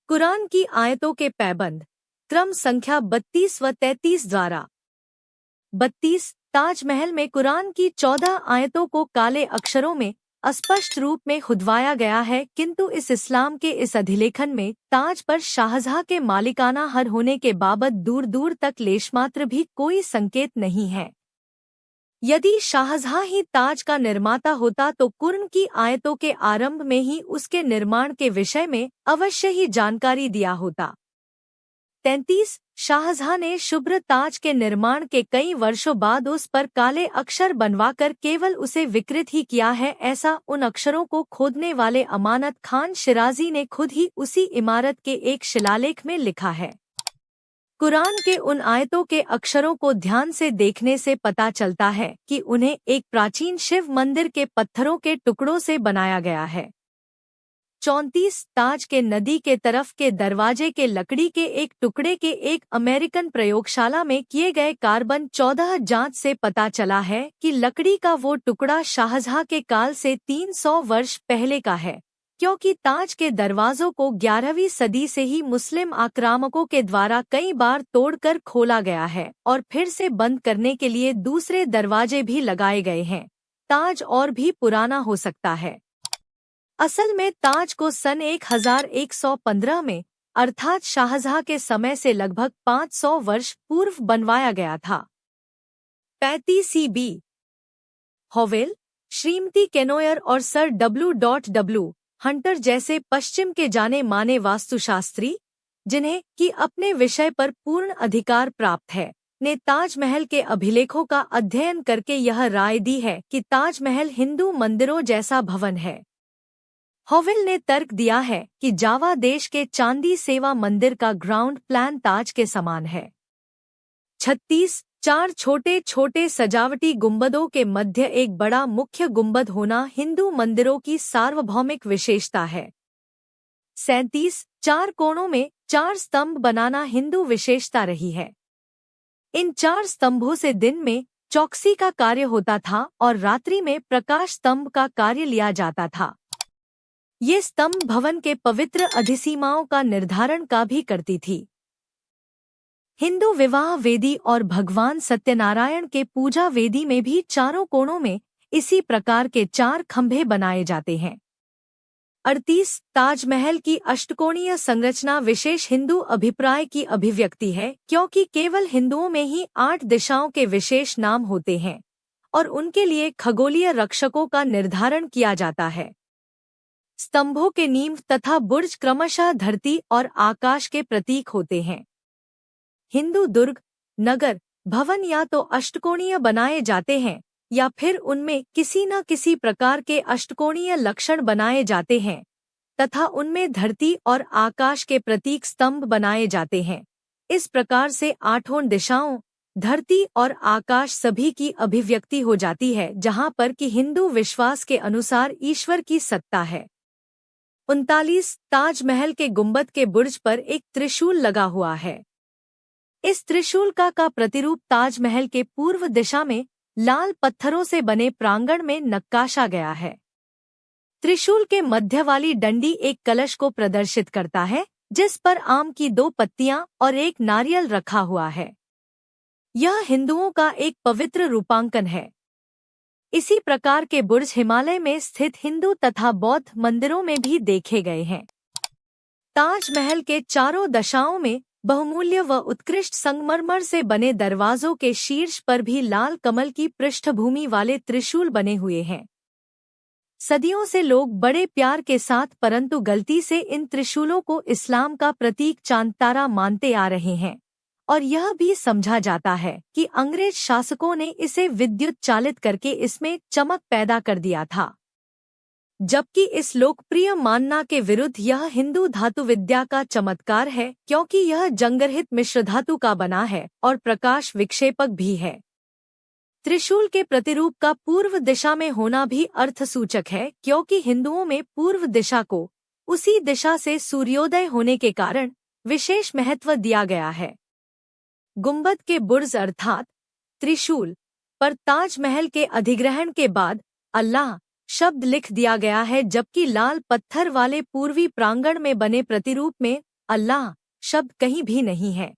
कुरान की आयतों के पैबंद क्रम संख्या 32 व 33 द्वारा 32 ताजमहल में कुरान की 14 आयतों को काले अक्षरों में अस्पष्ट रूप में खुदवाया गया है, किंतु इस्लाम के इस अधिलेखन में ताज पर शाहजहां के मालिकाना हक होने के बाबत दूर दूर तक लेशमात्र भी कोई संकेत नहीं है। यदि शाहजहां ही ताज का निर्माता होता तो कुरान की आयतों के आरंभ में ही उसके निर्माण के विषय में अवश्य ही जानकारी दिया होता। 33 शाहजहां ने शुभ्र ताज के निर्माण के कई वर्षों बाद उस पर काले अक्षर बनवाकर केवल उसे विकृत ही किया है, ऐसा उन अक्षरों को खोदने वाले अमानत खान शिराजी ने खुद ही उसी इमारत के एक शिलालेख में लिखा है। कुरान के उन आयतों के अक्षरों को ध्यान से देखने से पता चलता है कि उन्हें एक प्राचीन शिव मंदिर के पत्थरों के टुकड़ों से बनाया गया है। 34 ताज के नदी के तरफ के दरवाजे के लकड़ी के एक टुकड़े के एक अमेरिकन प्रयोगशाला में किए गए कार्बन 14 जांच से पता चला है कि लकड़ी का वो टुकड़ा शाहजहां के काल से 300 वर्ष पहले का है, क्योंकि ताज के दरवाजों को 11वीं सदी से ही मुस्लिम आक्रामकों के द्वारा कई बार तोड़कर खोला गया है और फिर से बंद करने के लिए दूसरे दरवाजे भी लगाए गए हैं। ताज और भी पुराना हो सकता है। असल में ताज को सन 1115 में अर्थात शाहजहां के समय से लगभग 500 वर्ष पूर्व बनवाया गया था। 35 बी हॉवेल, श्रीमती केनोयर और सर डब्ल्यू हंटर जैसे पश्चिम के जाने माने वास्तुशास्त्री, जिन्हें कि अपने विषय पर पूर्ण अधिकार प्राप्त है, ने ताजमहल के अभिलेखों का अध्ययन करके यह राय दी है कि ताजमहल हिंदू मंदिरों जैसा भवन है। हॉवेल ने तर्क दिया है कि जावा देश के चांदी सेवा मंदिर का ग्राउंड प्लान ताज के समान है। 36 4 छोटे छोटे सजावटी गुंबदों के मध्य एक बड़ा मुख्य गुंबद होना हिंदू मंदिरों की सार्वभौमिक विशेषता है। 37 4 कोणों में 4 स्तंभ बनाना हिंदू विशेषता रही है। इन 4 स्तंभों से दिन में चौकसी का कार्य होता था और रात्रि में प्रकाश स्तंभ का कार्य लिया जाता था। ये स्तंभ भवन के पवित्र अधिसीमाओं का निर्धारण का भी करती थी। हिंदू विवाह वेदी और भगवान सत्यनारायण के पूजा वेदी में भी चारों कोणों में इसी प्रकार के 4 खंभे बनाए जाते हैं। 38 ताजमहल की अष्टकोणीय संरचना विशेष हिंदू अभिप्राय की अभिव्यक्ति है, क्योंकि केवल हिंदुओं में ही 8 दिशाओं के विशेष नाम होते हैं और उनके लिए खगोलीय रक्षकों का निर्धारण किया जाता है। स्तंभों के नींव तथा बुर्ज क्रमशः धरती और आकाश के प्रतीक होते हैं। हिंदू दुर्ग, नगर, भवन या तो अष्टकोणीय बनाए जाते हैं या फिर उनमें किसी न किसी प्रकार के अष्टकोणीय लक्षण बनाए जाते हैं तथा उनमें धरती और आकाश के प्रतीक स्तंभ बनाए जाते हैं। इस प्रकार से 8 दिशाओं, धरती और आकाश सभी की अभिव्यक्ति हो जाती है, जहाँ पर कि हिंदू विश्वास के अनुसार ईश्वर की सत्ता है। 39 ताजमहल के गुंबद के बुर्ज पर एक त्रिशूल लगा हुआ है। इस त्रिशूल का प्रतिरूप ताजमहल के पूर्व दिशा में लाल पत्थरों से बने प्रांगण में नक्काशा गया है। त्रिशूल के मध्य वाली डंडी एक कलश को प्रदर्शित करता है, जिस पर आम की 2 पत्तियां और एक नारियल रखा हुआ है। यह हिंदुओं का एक पवित्र रूपांकन है। इसी प्रकार के बुर्ज हिमालय में स्थित हिंदू तथा बौद्ध मंदिरों में भी देखे गए हैं। ताजमहल के चारों दिशाओं में बहुमूल्य व उत्कृष्ट संगमरमर से बने दरवाजों के शीर्ष पर भी लाल कमल की पृष्ठभूमि वाले त्रिशूल बने हुए हैं। सदियों से लोग बड़े प्यार के साथ परंतु गलती से इन त्रिशूलों को इस्लाम का प्रतीक चांद तारा मानते आ रहे हैं और यह भी समझा जाता है कि अंग्रेज शासकों ने इसे विद्युत चालित करके इसमें चमक पैदा कर दिया था, जबकि इस लोकप्रिय मानना के विरुद्ध यह हिंदू धातु विद्या का चमत्कार है, क्योंकि यह जंगरहित मिश्र धातु का बना है और प्रकाश विक्षेपक भी है। त्रिशूल के प्रतिरूप का पूर्व दिशा में होना भी अर्थसूचक है, क्योंकि हिंदुओं में पूर्व दिशा को उसी दिशा से सूर्योदय होने के कारण विशेष महत्व दिया गया है। गुंबद के बुर्ज अर्थात त्रिशूल पर ताजमहल के अधिग्रहण के बाद अल्लाह शब्द लिख दिया गया है, जबकि लाल पत्थर वाले पूर्वी प्रांगण में बने प्रतिरूप में अल्लाह शब्द कहीं भी नहीं है।